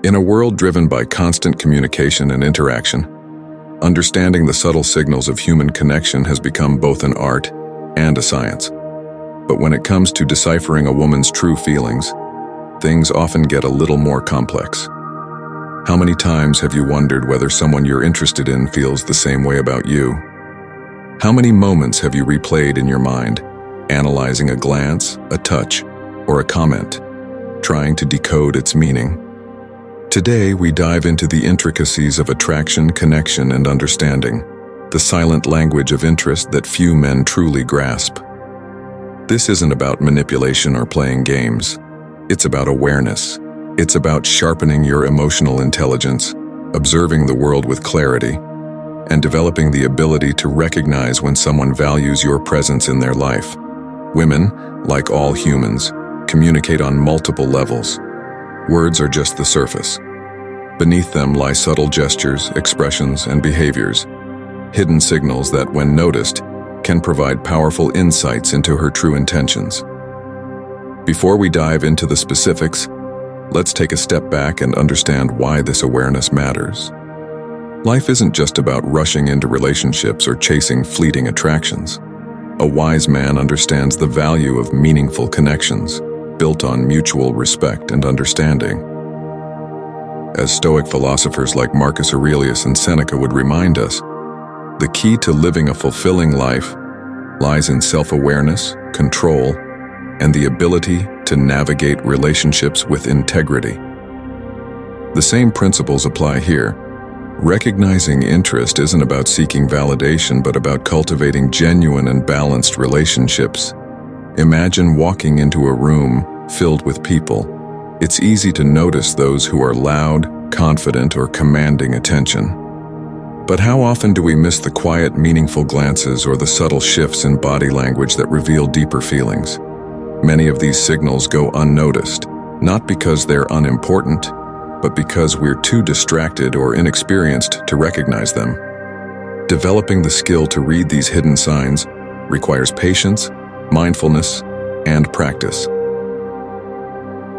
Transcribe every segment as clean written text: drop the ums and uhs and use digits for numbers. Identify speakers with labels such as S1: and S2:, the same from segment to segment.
S1: In a world driven by constant communication and interaction, understanding the subtle signals of human connection has become both an art and a science. But when it comes to deciphering a woman's true feelings, things often get a little more complex. How many times have you wondered whether someone you're interested in feels the same way about you? How many moments have you replayed in your mind, analyzing a glance, a touch, or a comment, trying to decode its meaning? Today, we dive into the intricacies of attraction, connection, and understanding, the silent language of interest that few men truly grasp. This isn't about manipulation or playing games. It's about awareness. It's about sharpening your emotional intelligence, observing the world with clarity, and developing the ability to recognize when someone values your presence in their life. Women, like all humans, communicate on multiple levels. Words are just the surface. Beneath them lie subtle gestures, expressions, and behaviors, hidden signals that, when noticed, can provide powerful insights into her true intentions. Before we dive into the specifics, let's take a step back and understand why this awareness matters. Life isn't just about rushing into relationships or chasing fleeting attractions. A wise man understands the value of meaningful connections, built on mutual respect and understanding. As Stoic philosophers like Marcus Aurelius and Seneca would remind us, the key to living a fulfilling life lies in self-awareness, control, and the ability to navigate relationships with integrity. The same principles apply here. Recognizing interest isn't about seeking validation, but about cultivating genuine and balanced relationships. Imagine walking into a room filled with people. It's easy to notice those who are loud, confident, or commanding attention. But how often do we miss the quiet, meaningful glances or the subtle shifts in body language that reveal deeper feelings? Many of these signals go unnoticed, not because they're unimportant, but because we're too distracted or inexperienced to recognize them. Developing the skill to read these hidden signs requires patience, mindfulness, and practice.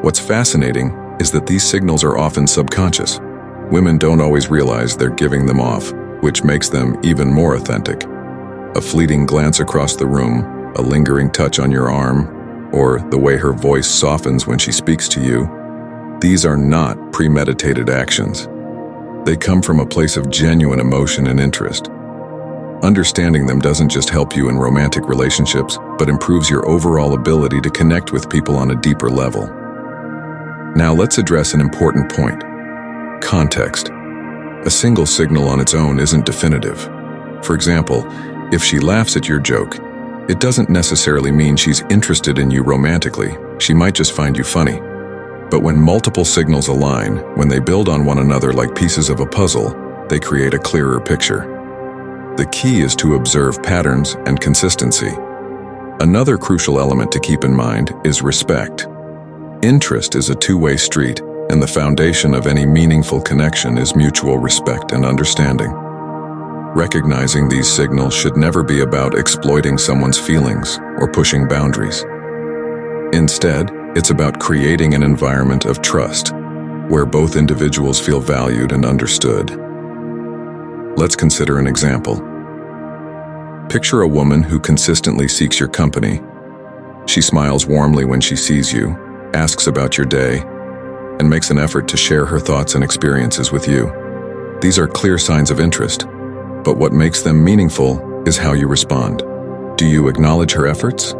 S1: What's fascinating is that these signals are often subconscious. Women don't always realize they're giving them off, which makes them even more authentic. A fleeting glance across the room, a lingering touch on your arm, or the way her voice softens when she speaks to you, these are not premeditated actions. They come from a place of genuine emotion and interest. Understanding them doesn't just help you in romantic relationships, but improves your overall ability to connect with people on a deeper level. Now let's address an important point: context. A single signal on its own isn't definitive. For example, if she laughs at your joke, it doesn't necessarily mean she's interested in you romantically. She might just find you funny. But when multiple signals align, when they build on one another like pieces of a puzzle, they create a clearer picture. The key is to observe patterns and consistency. Another crucial element to keep in mind is respect. Interest is a two-way street, and the foundation of any meaningful connection is mutual respect and understanding. Recognizing these signals should never be about exploiting someone's feelings or pushing boundaries. Instead, it's about creating an environment of trust, where both individuals feel valued and understood. Let's consider an example. Picture a woman who consistently seeks your company. She smiles warmly when she sees you, asks about your day, and makes an effort to share her thoughts and experiences with you. These are clear signs of interest, but what makes them meaningful is how you respond. Do you acknowledge her efforts?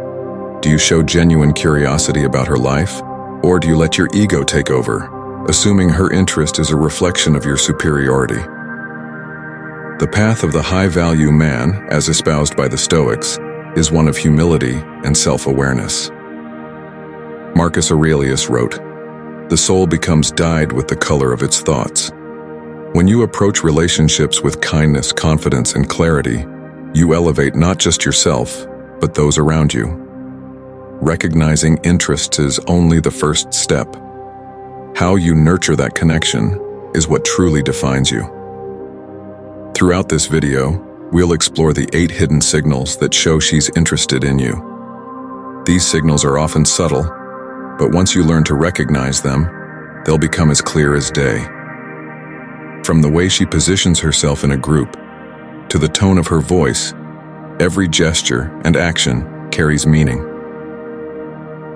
S1: Do you show genuine curiosity about her life? Or do you let your ego take over, assuming her interest is a reflection of your superiority? The path of the high-value man, as espoused by the Stoics, is one of humility and self-awareness. Marcus Aurelius wrote, "The soul becomes dyed with the color of its thoughts." When you approach relationships with kindness, confidence, and clarity, you elevate not just yourself, but those around you. Recognizing interests is only the first step. How you nurture that connection is what truly defines you. Throughout this video, we'll explore the 8 hidden signals that show she's interested in you. These signals are often subtle, but once you learn to recognize them, they'll become as clear as day. From the way she positions herself in a group, to the tone of her voice, every gesture and action carries meaning.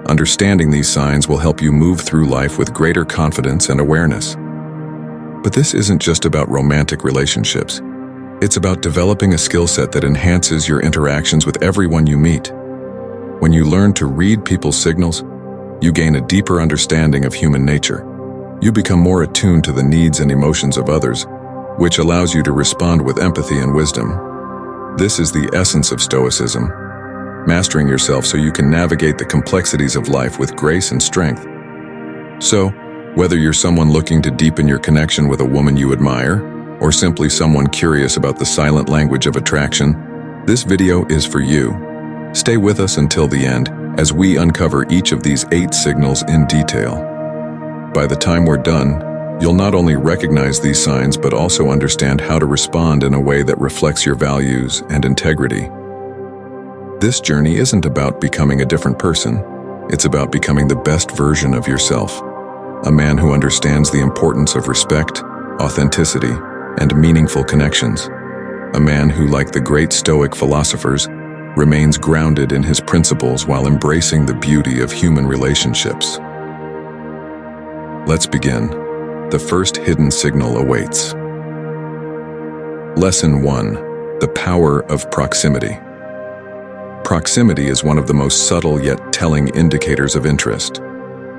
S1: Understanding these signs will help you move through life with greater confidence and awareness. But this isn't just about romantic relationships. It's about developing a skill set that enhances your interactions with everyone you meet. When you learn to read people's signals, you gain a deeper understanding of human nature. You become more attuned to the needs and emotions of others, which allows you to respond with empathy and wisdom. This is the essence of Stoicism, mastering yourself so you can navigate the complexities of life with grace and strength. So, whether you're someone looking to deepen your connection with a woman you admire, or simply someone curious about the silent language of attraction, this video is for you. Stay with us until the end as we uncover each of these 8 signals in detail. By the time we're done, you'll not only recognize these signs but also understand how to respond in a way that reflects your values and integrity. This journey isn't about becoming a different person. It's about becoming the best version of yourself. A man who understands the importance of respect, authenticity, and meaningful connections. A man who, like the great Stoic philosophers, remains grounded in his principles while embracing the beauty of human relationships. Let's begin. The first hidden signal awaits. Lesson 1. The power of proximity. Proximity is one of the most subtle yet telling indicators of interest.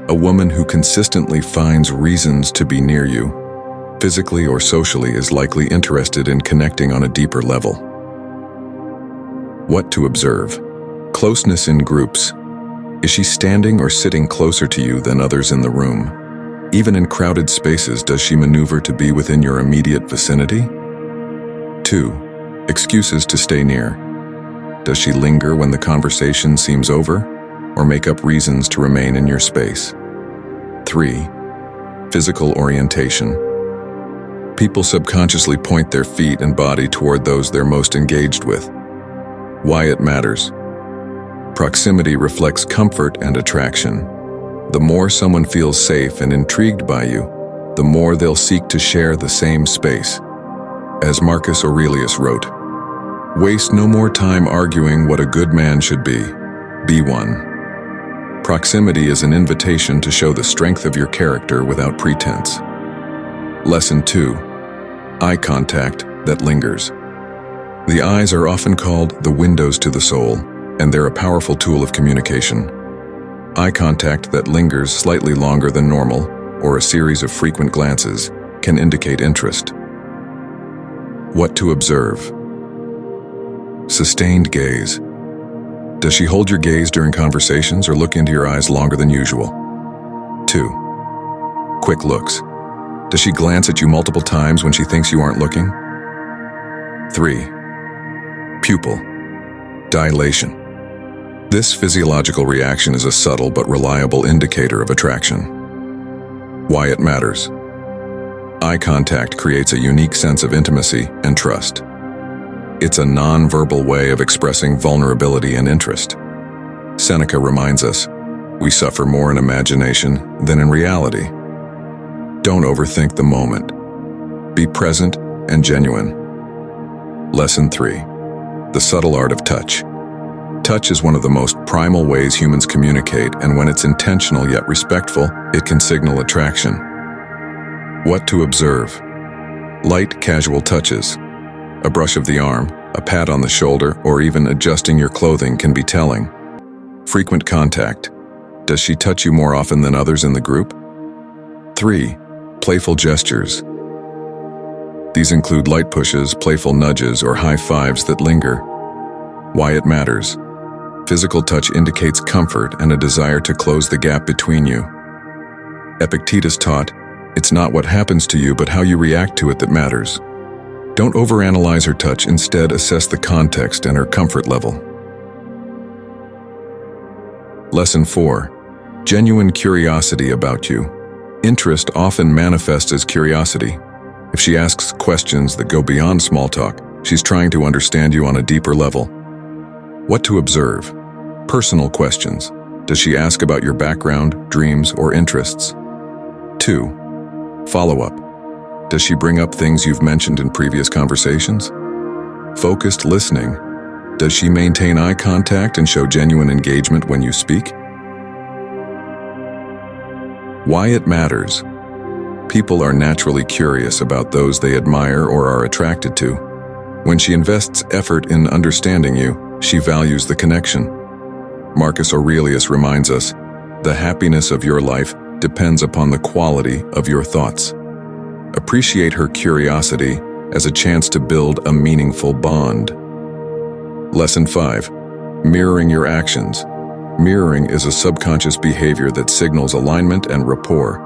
S1: A woman who consistently finds reasons to be near you, physically or socially, is likely interested in connecting on a deeper level. What to observe? Closeness in groups. Is she standing or sitting closer to you than others in the room? Even in crowded spaces, does she maneuver to be within your immediate vicinity? 2. Excuses to stay near. Does she linger when the conversation seems over, or make up reasons to remain in your space? 3. Physical orientation. People subconsciously point their feet and body toward those they're most engaged with. Why it matters. Proximity reflects comfort and attraction. The more someone feels safe and intrigued by you, the more they'll seek to share the same space. As Marcus Aurelius wrote, "Waste no more time arguing what a good man should be. Be one." Proximity is an invitation to show the strength of your character without pretense. Lesson 2. Eye contact that lingers. The eyes are often called the windows to the soul, and they're a powerful tool of communication. Eye contact that lingers slightly longer than normal, or a series of frequent glances, can indicate interest. What to observe? Sustained gaze. Does she hold your gaze during conversations or look into your eyes longer than usual? 2. Quick looks. Does she glance at you multiple times when she thinks you aren't looking? 3. Pupil dilation. This physiological reaction is a subtle but reliable indicator of attraction. Why it matters. Eye contact creates a unique sense of intimacy and trust. It's a non-verbal way of expressing vulnerability and interest. Seneca reminds us, we suffer more in imagination than in reality. Don't overthink the moment. Be present and genuine. Lesson 3. The subtle art of touch. Touch is one of the most primal ways humans communicate, and when it's intentional yet respectful, it can signal attraction. What to observe? Light, casual touches. A brush of the arm, a pat on the shoulder, or even adjusting your clothing can be telling. Frequent contact. Does she touch you more often than others in the group? 3. Playful gestures. These include light pushes, playful nudges, or high fives that linger. Why it matters. Physical touch indicates comfort and a desire to close the gap between you. Epictetus taught, it's not what happens to you but how you react to it that matters. Don't overanalyze her touch, instead assess the context and her comfort level. Lesson 4. Genuine curiosity about you. Interest often manifests as curiosity. If she asks questions that go beyond small talk, she's trying to understand you on a deeper level. What to observe? Personal questions. Does she ask about your background, dreams, or interests? 2. Follow-up. Does she bring up things you've mentioned in previous conversations? Focused listening. Does she maintain eye contact and show genuine engagement when you speak? Why it matters. People are naturally curious about those they admire or are attracted to. When she invests effort in understanding you, she values the connection. Marcus Aurelius reminds us, the happiness of your life depends upon the quality of your thoughts. Appreciate her curiosity as a chance to build a meaningful bond. Lesson 5. Mirroring your actions. Mirroring is a subconscious behavior that signals alignment and rapport.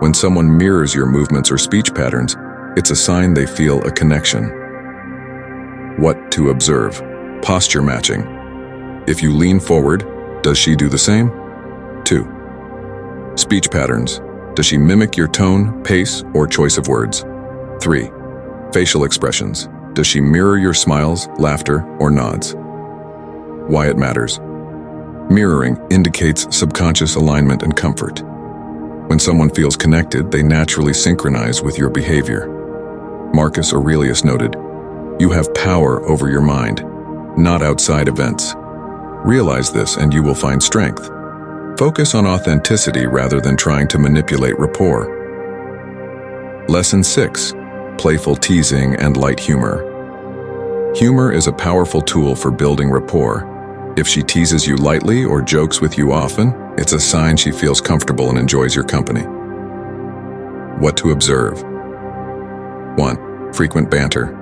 S1: When someone mirrors your movements or speech patterns, it's a sign they feel a connection. What to observe. Posture matching. If you lean forward, does she do the same? 2. Speech patterns. Does she mimic your tone, pace, or choice of words? 3. Facial expressions. Does she mirror your smiles, laughter, or nods? Why it matters. Mirroring indicates subconscious alignment and comfort. When someone feels connected, they naturally synchronize with your behavior. Marcus Aurelius noted, "You have power over your mind, not outside events." Realize this and you will find strength. Focus on authenticity rather than trying to manipulate rapport. Lesson 6. Playful teasing and light humor. Humor is a powerful tool for building rapport. If she teases you lightly or jokes with you often, it's a sign she feels comfortable and enjoys your company. What to observe. 1. Frequent banter.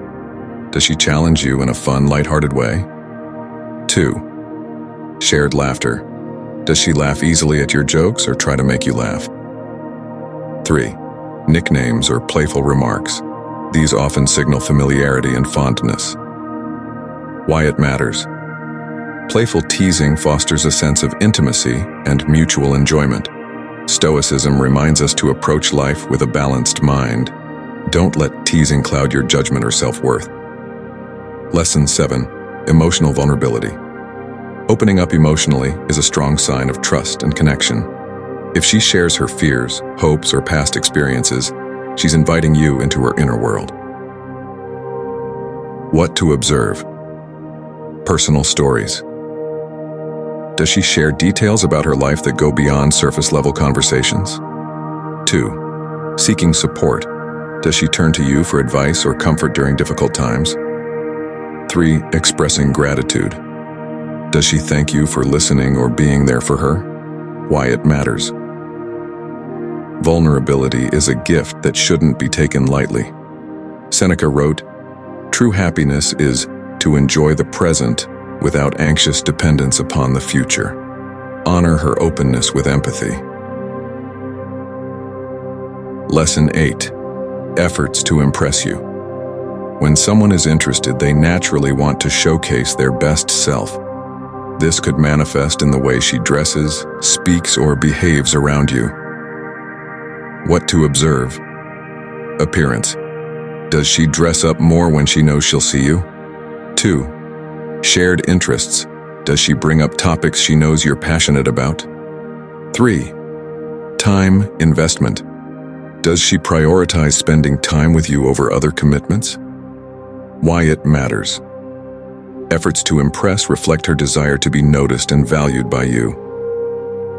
S1: Does she challenge you in a fun, lighthearted way? 2. Shared laughter. Does she laugh easily at your jokes or try to make you laugh? 3. Nicknames or playful remarks. These often signal familiarity and fondness. Why it matters. Playful teasing fosters a sense of intimacy and mutual enjoyment. Stoicism reminds us to approach life with a balanced mind. Don't let teasing cloud your judgment or self-worth. Lesson 7. Emotional vulnerability. Opening up emotionally is a strong sign of trust and connection. If she shares her fears, hopes, or past experiences, she's inviting you into her inner world. What to observe. Personal stories. Does she share details about her life that go beyond surface-level conversations? 2. Seeking support. Does she turn to you for advice or comfort during difficult times? 3. Expressing gratitude. Does she thank you for listening or being there for her? Why it matters. Vulnerability is a gift that shouldn't be taken lightly. Seneca wrote, "True happiness is to enjoy the present without anxious dependence upon the future." Honor her openness with empathy. Lesson 8. Efforts to impress you. When someone is interested, they naturally want to showcase their best self. This could manifest in the way she dresses, speaks, or behaves around you. What to observe. Appearance. Does she dress up more when she knows she'll see you? 2. Shared interests. Does she bring up topics she knows you're passionate about? 3. Time investment. Does she prioritize spending time with you over other commitments? Why it matters. Efforts to impress reflect her desire to be noticed and valued by you.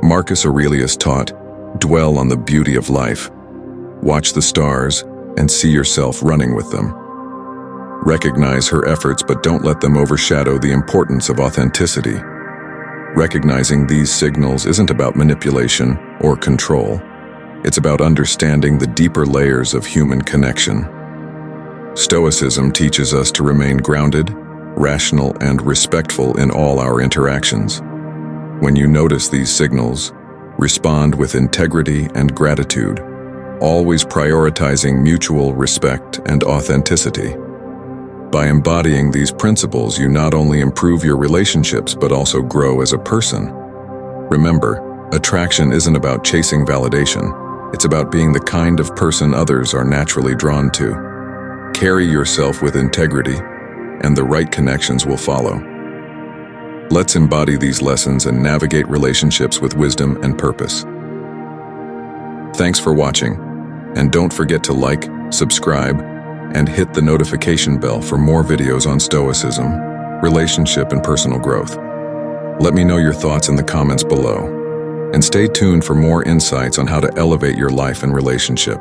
S1: Marcus Aurelius taught, "Dwell on the beauty of life. Watch the stars and see yourself running with them." Recognize her efforts, but don't let them overshadow the importance of authenticity. Recognizing these signals isn't about manipulation or control. It's about understanding the deeper layers of human connection. Stoicism teaches us to remain grounded, rational, and respectful in all our interactions. When you notice these signals, respond with integrity and gratitude, always prioritizing mutual respect and authenticity. By embodying these principles, you not only improve your relationships but also grow as a person. Remember, attraction isn't about chasing validation. It's about being the kind of person others are naturally drawn to. Carry yourself with integrity, and the right connections will follow. Let's embody these lessons and navigate relationships with wisdom and purpose. Thanks for watching, and don't forget to like, subscribe, and hit the notification bell for more videos on Stoicism, relationship, and personal growth. Let me know your thoughts in the comments below, and stay tuned for more insights on how to elevate your life and relationship.